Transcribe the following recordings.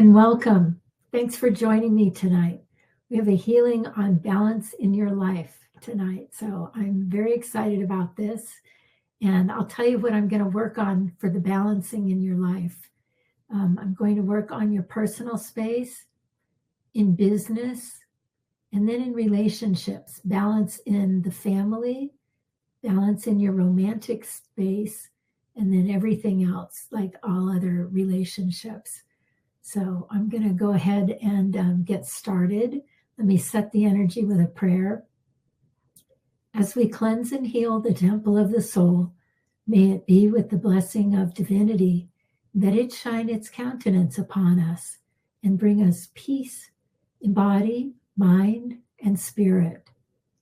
and welcome. Thanks for joining me tonight. We have a healing on balance in your life tonight. So I'm very excited about this. And I'll tell you what I'm going to work on for the balancing in your life. I'm going to work on your personal space, in business, and then in relationships. Balance in the family, balance in your romantic space, and then everything else, like all other relationships. So I'm going to go ahead and get started. Let me set the energy with a prayer. As we cleanse and heal the temple of the soul, may it be with the blessing of divinity, that it shine its countenance upon us and bring us peace in body, mind, and spirit.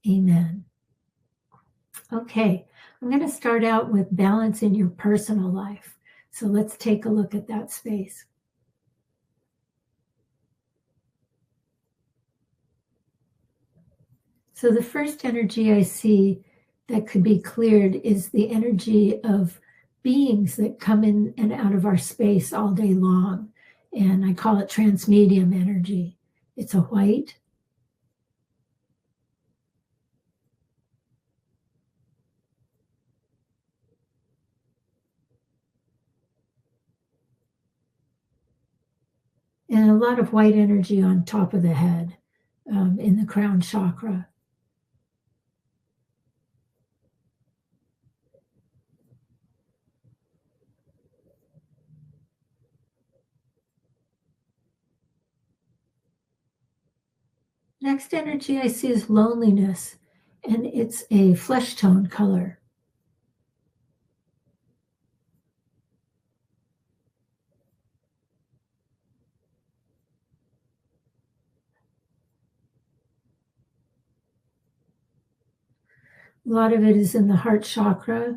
Amen. Okay, I'm going to start out with balance in your personal life. So let's take a look at that space. So the first energy I see that could be cleared is the energy of beings that come in and out of our space all day long. And I call it transmedium energy. It's a white. And a lot of white energy on top of the head in the crown chakra. Next energy I see is loneliness, and it's a flesh tone color. A lot of it is in the heart chakra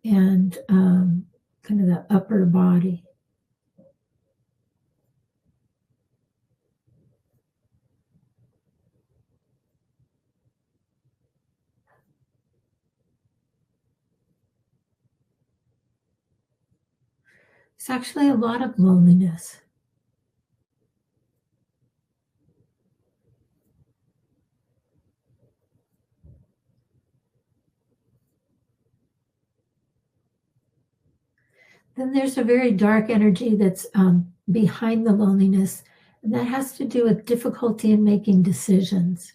and kind of the upper body. It's actually a lot of loneliness. Then there's a very dark energy that's behind the loneliness, and that has to do with difficulty in making decisions.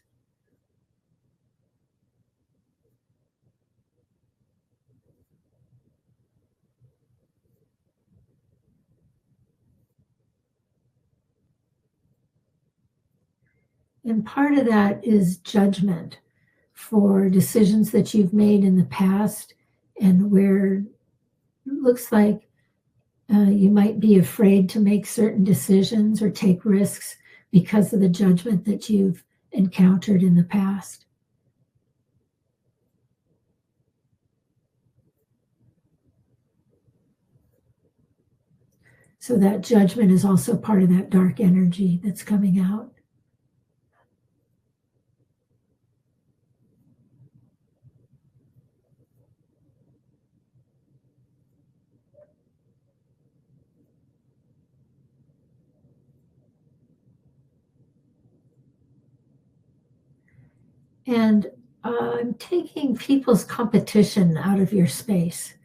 And part of that is judgment for decisions that you've made in the past, and where it looks like you might be afraid to make certain decisions or take risks because of the judgment that you've encountered in the past. So that judgment is also part of that dark energy that's coming out. And I'm taking people's competition out of your space.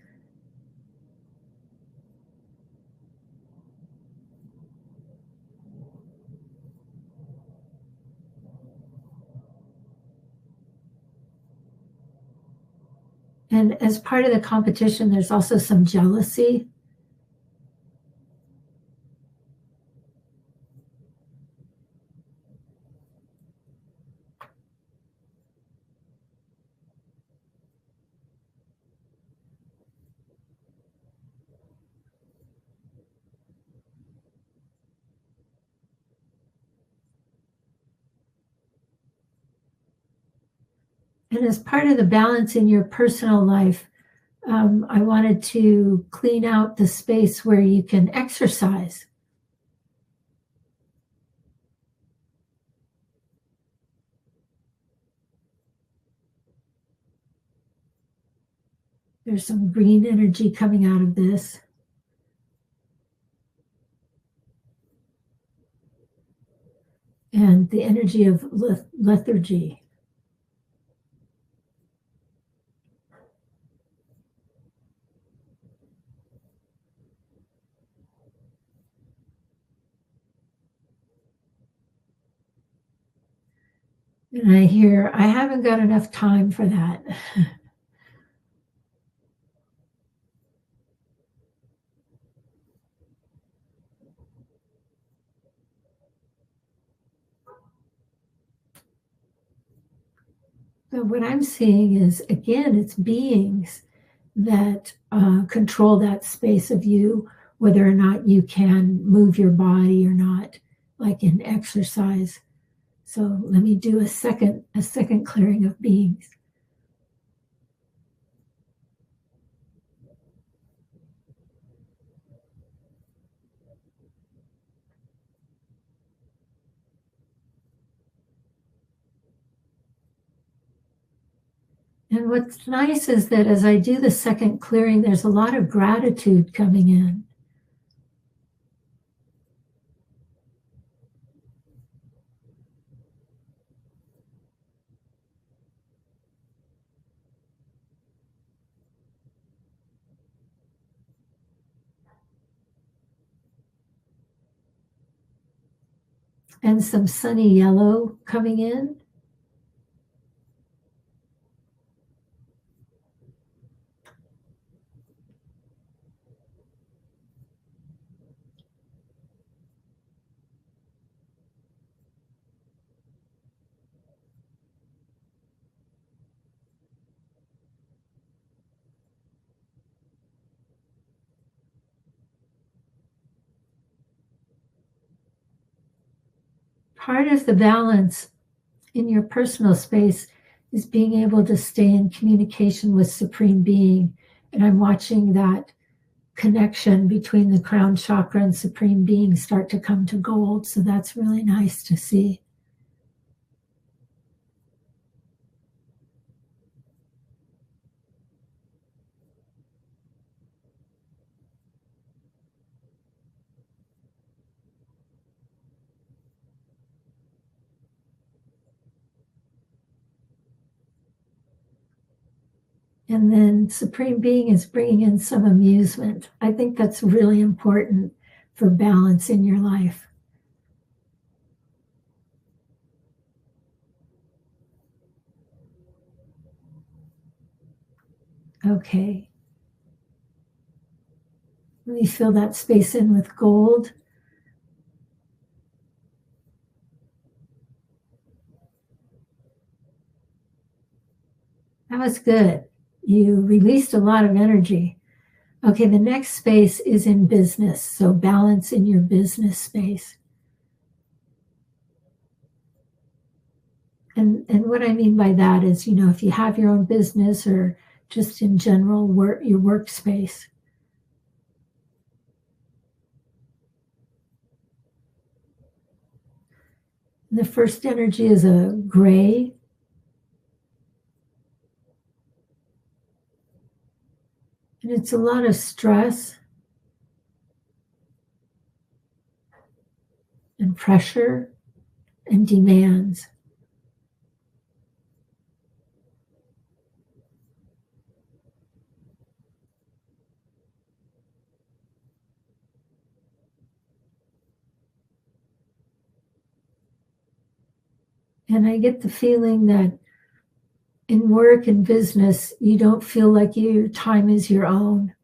And as part of the competition, there's also some jealousy. And as part of the balance in your personal life, I wanted to clean out the space where you can exercise. There's some green energy coming out of this. the energy of lethargy. And I hear, I haven't got enough time for that. But what I'm seeing is, again, it's beings that control that space of you, whether or not you can move your body or not, like in exercise. So let me do a second clearing of beings. And what's nice is that as I do the second clearing, there's a lot of gratitude coming in. And some sunny yellow coming in. Part of the balance in your personal space is being able to stay in communication with Supreme Being. And I'm watching that connection between the crown chakra and Supreme Being start to come to gold. So that's really nice to see. And then Supreme Being is bringing in some amusement. I think that's really important for balance in your life. Okay. Let me fill that space in with gold. That was good. You released a lot of energy. Okay, the next space is in business. So balance in your business space. And what I mean by that is, if you have your own business or just in general your workspace. And the first energy is a gray. And it's a lot of stress and pressure and demands. And I get the feeling that in work and business, you don't feel like your time is your own.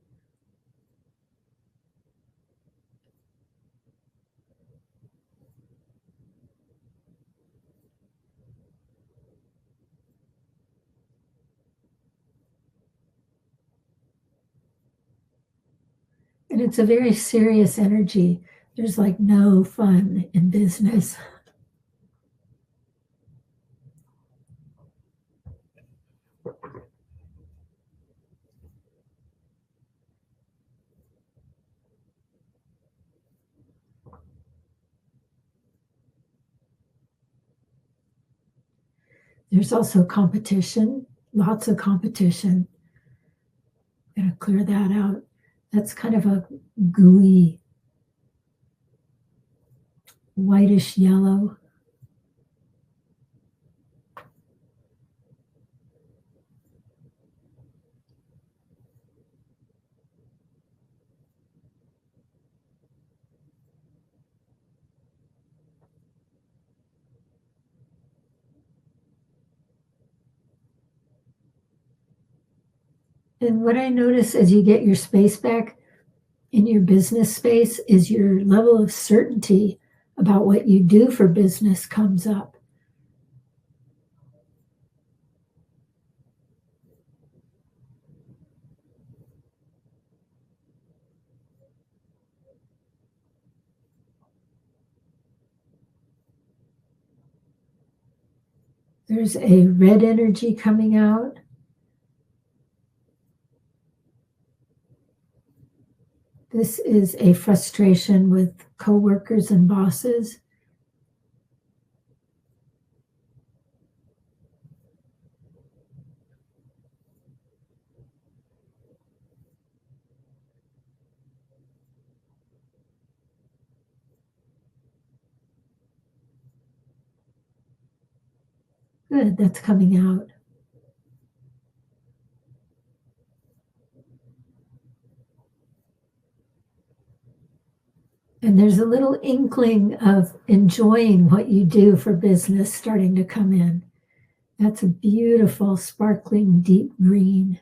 And it's a very serious energy. There's like no fun in business. There's also competition, lots of competition. I'm going to clear that out. That's kind of a gooey, whitish yellow. And what I notice as you get your space back in your business space is your level of certainty about what you do for business comes up. There's a red energy coming out. This is a frustration with coworkers and bosses. Good, that's coming out. And there's a little inkling of enjoying what you do for business starting to come in. That's a beautiful, sparkling, deep green.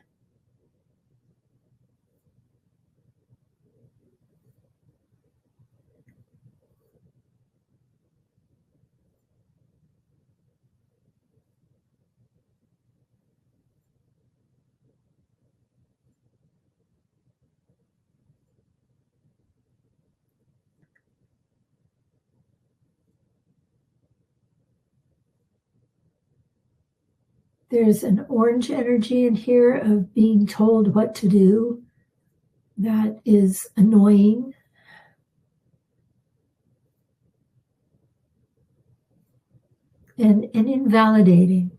There's an orange energy in here of being told what to do. That is annoying. And invalidating.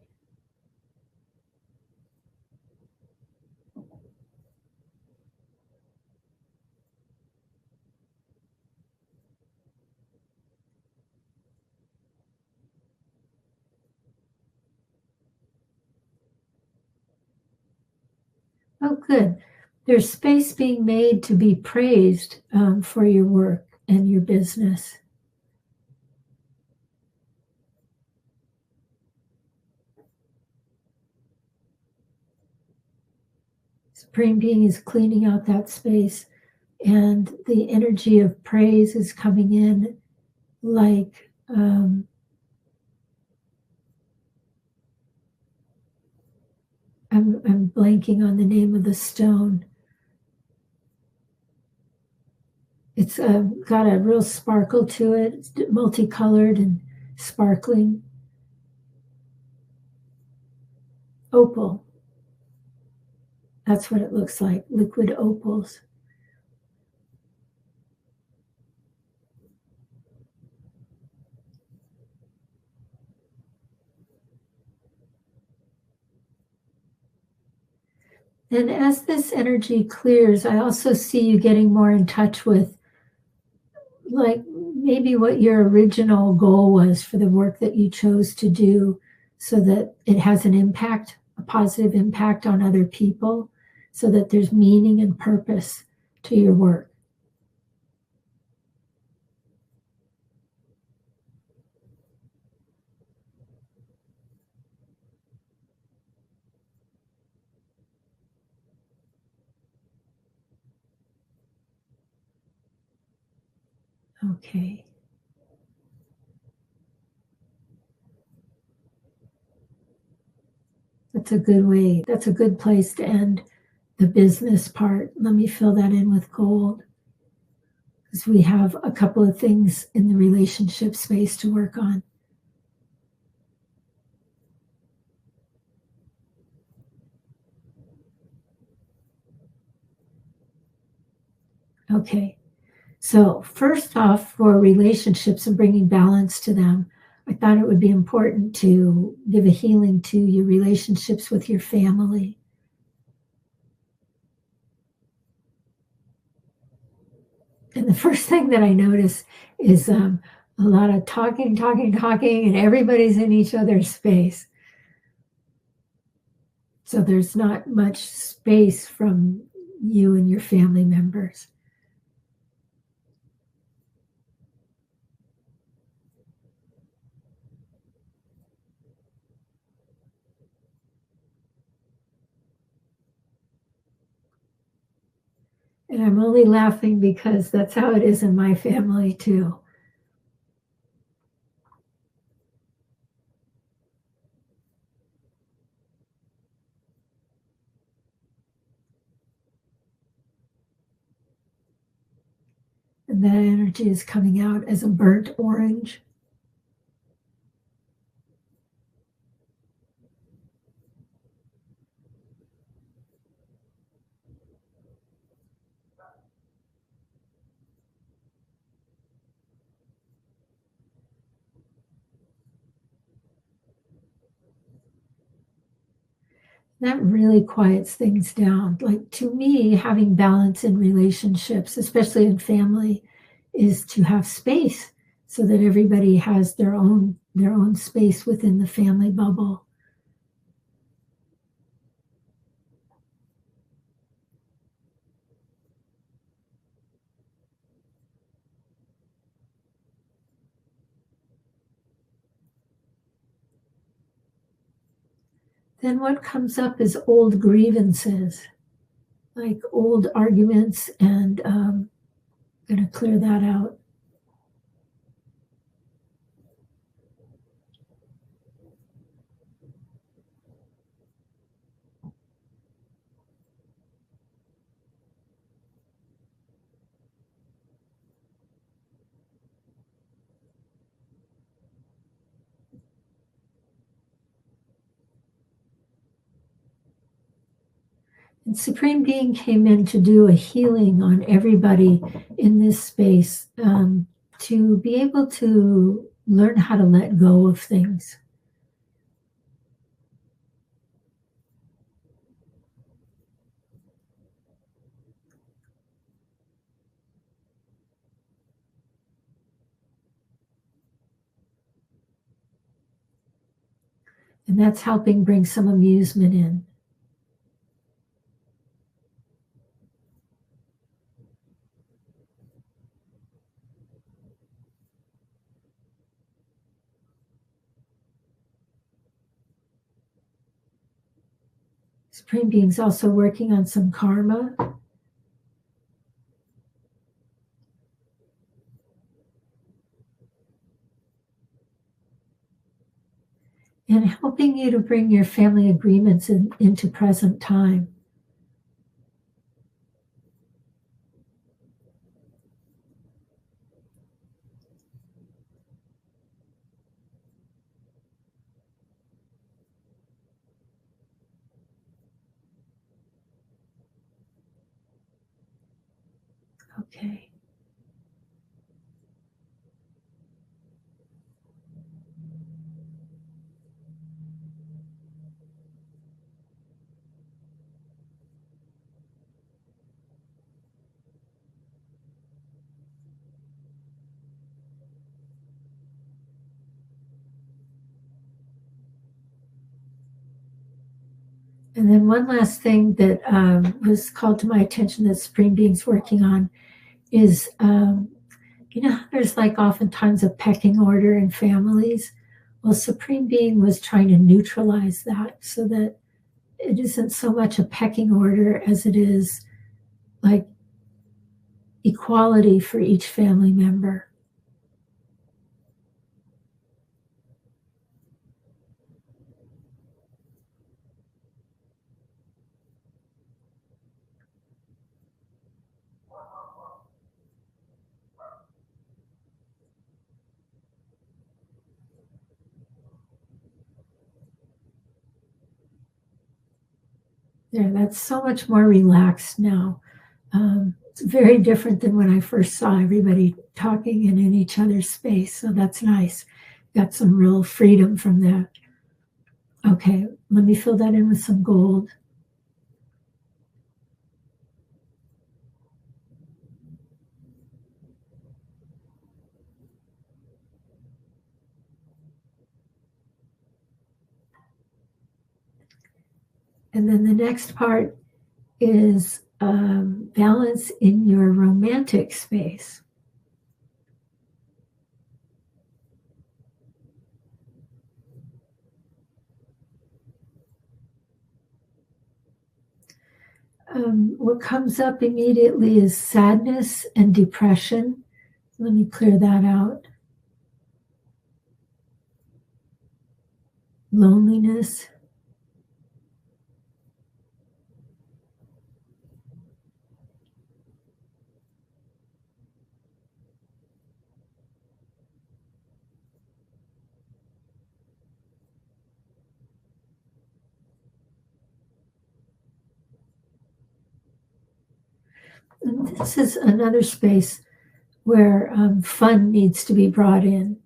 Oh, good. There's space being made to be praised for your work and your business. Supreme Being is cleaning out that space, and the energy of praise is coming in like I'm blanking on the name of the stone. It's got a real sparkle to it. It's multicolored and sparkling. Opal. That's what it looks like, liquid opals. And as this energy clears, I also see you getting more in touch with like maybe what your original goal was for the work that you chose to do so that it has an impact, a positive impact on other people, so that there's meaning and purpose to your work. Okay. That's a good way. That's a good place to end the business part. Let me fill that in with gold because we have a couple of things in the relationship space to work on. Okay. So, first off, for relationships and bringing balance to them, I thought it would be important to give a healing to your relationships with your family. And the first thing that I notice is a lot of talking, talking, talking, and everybody's in each other's space. So, there's not much space from you and your family members. And I'm only laughing because that's how it is in my family too. And that energy is coming out as a burnt orange. That really quiets things down. Like to me, having balance in relationships, especially in family, is to have space so that everybody has their own space within the family bubble. Then what comes up is old grievances, like old arguments, and going to clear that out. And Supreme Being came in to do a healing on everybody in this space, to be able to learn how to let go of things. And that's helping bring some amusement in. Supreme Being's also working on some karma and helping you to bring your family agreements into present time. Okay. And then one last thing that was called to my attention that Supreme Being's working on is, how there's like oftentimes a pecking order in families. Well, Supreme Being was trying to neutralize that so that it isn't so much a pecking order as it is like equality for each family member. Yeah, that's so much more relaxed now. It's very different than when I first saw everybody talking and in each other's space. So that's nice. Got some real freedom from that. Okay, let me fill that in with some gold. And then the next part is balance in your romantic space. What comes up immediately is sadness and depression. Let me clear that out. Loneliness. And this is another space where fun needs to be brought in.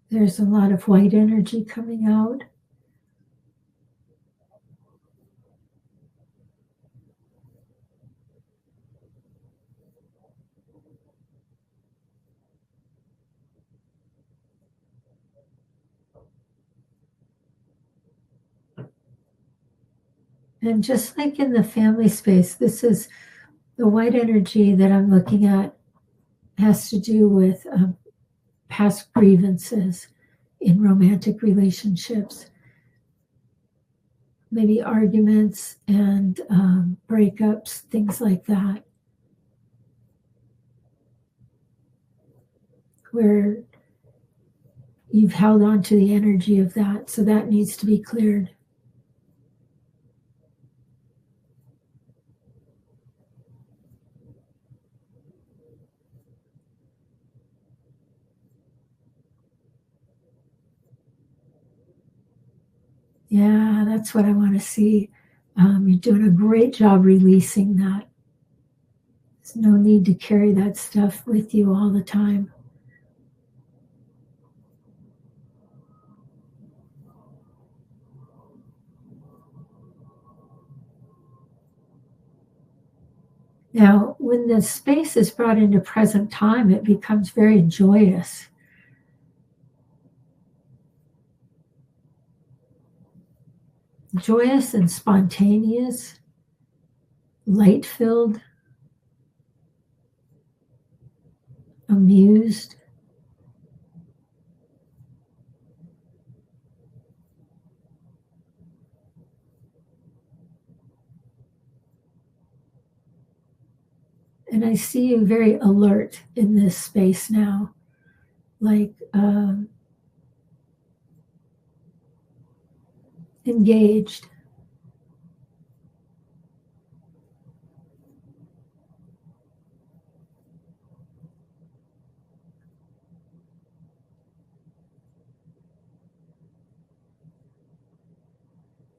There's a lot of white energy coming out. And just like in the family space, this is the white energy that I'm looking at has to do with past grievances in romantic relationships, maybe arguments and breakups, things like that, where you've held on to the energy of that. So that needs to be cleared. Yeah, that's what I want to see. You're doing a great job releasing that. There's no need to carry that stuff with you all the time. Now, when the space is brought into present time, it becomes very joyous. Joyous and spontaneous, light-filled, amused. And I see you very alert in this space now, like engaged.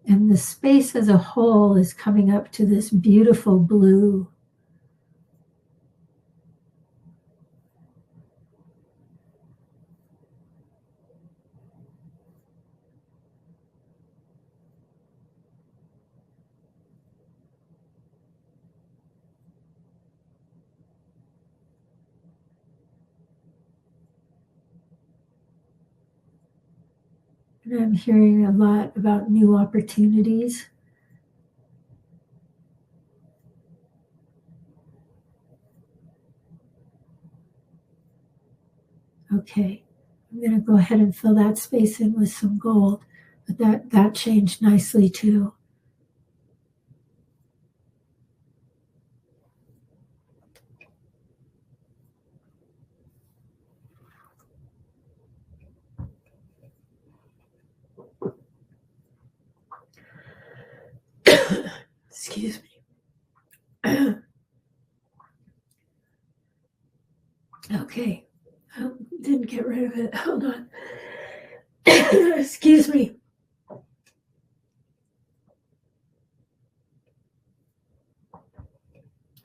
And the space as a whole is coming up to this beautiful blue. And I'm hearing a lot about new opportunities. Okay, I'm going to go ahead and fill that space in with some gold, but that changed nicely too. Excuse me. Okay, didn't get rid of it. Hold on. Excuse me.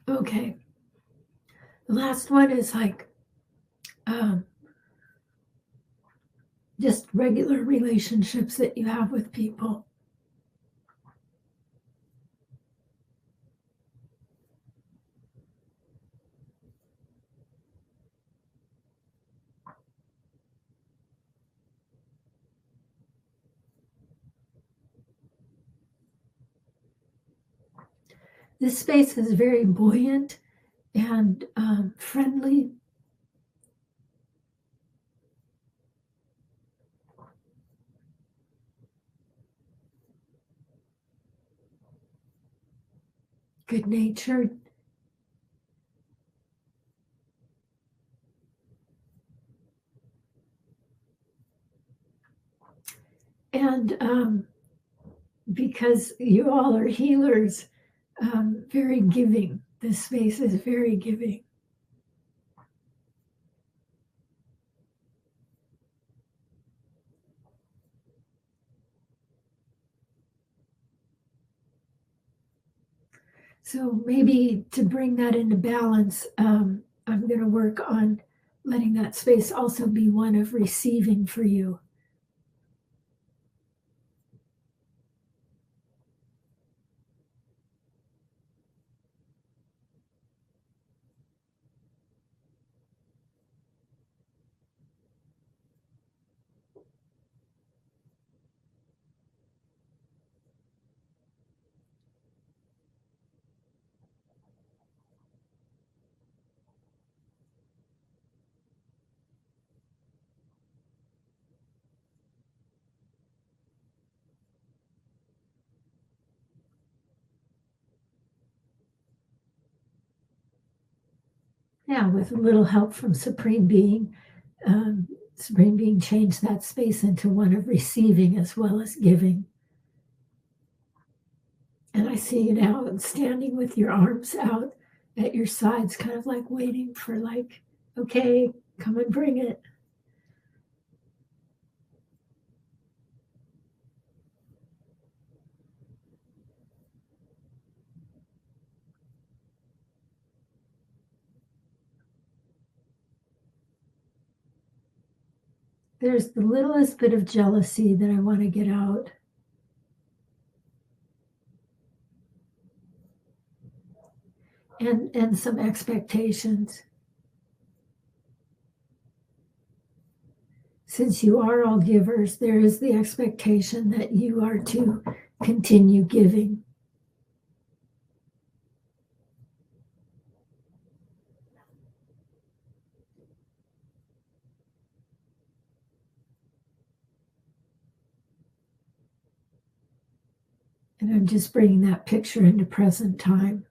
Okay. The last one is like just regular relationships that you have with people. This space is very buoyant and friendly. Good-natured. And because you all are healers, very giving. This space is very giving. So maybe to bring that into balance, I'm going to work on letting that space also be one of receiving for you. Yeah, with a little help from Supreme Being. Supreme Being changed that space into one of receiving as well as giving. And I see you now standing with your arms out at your sides, kind of like waiting for like, okay, come and bring it. There's the littlest bit of jealousy that I want to get out. And some expectations. Since you are all givers, there is the expectation that you are to continue giving. And I'm just bringing that picture into present time.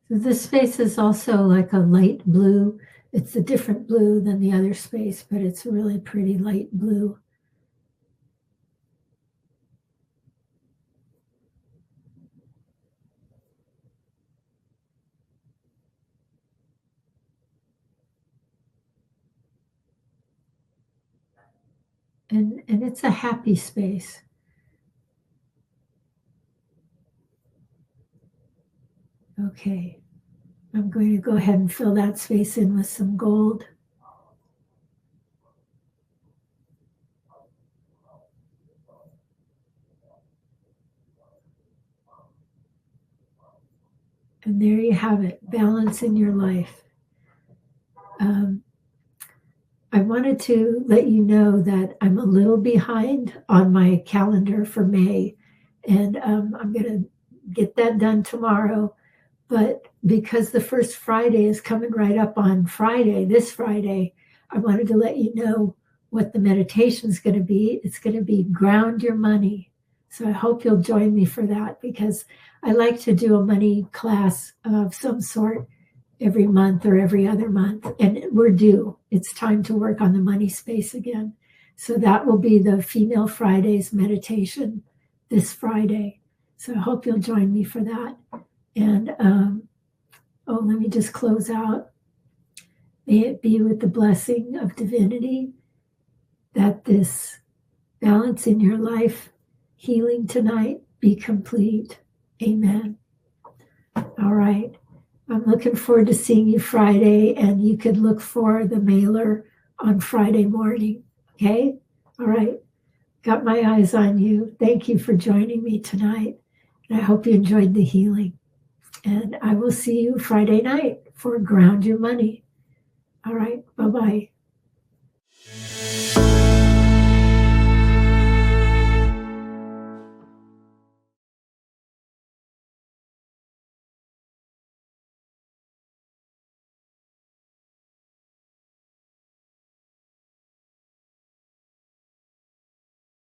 So this space is also like a light blue. It's a different blue than the other space, but it's really pretty light blue. And it's a happy space. Okay. I'm going to go ahead and fill that space in with some gold. And there you have it, balance in your life. I wanted to let you know that I'm a little behind on my calendar for May, and I'm going to get that done tomorrow. But because the first Friday is coming right up on Friday, this Friday, I wanted to let you know what the meditation is going to be. It's going to be ground your money. So I hope you'll join me for that, because I like to do a money class of some sort every month or every other month. And we're due. It's time to work on the money space again. So that will be the Female Fridays meditation this Friday. So I hope you'll join me for that. And let me just close out. May it be with the blessing of divinity that this balance in your life, healing tonight, be complete. Amen. All right. I'm looking forward to seeing you Friday, and you could look for the mailer on Friday morning. Okay? All right. Got my eyes on you. Thank you for joining me tonight. And I hope you enjoyed the healing. And I will see you Friday night for Ground Your Money. All right. Bye-bye.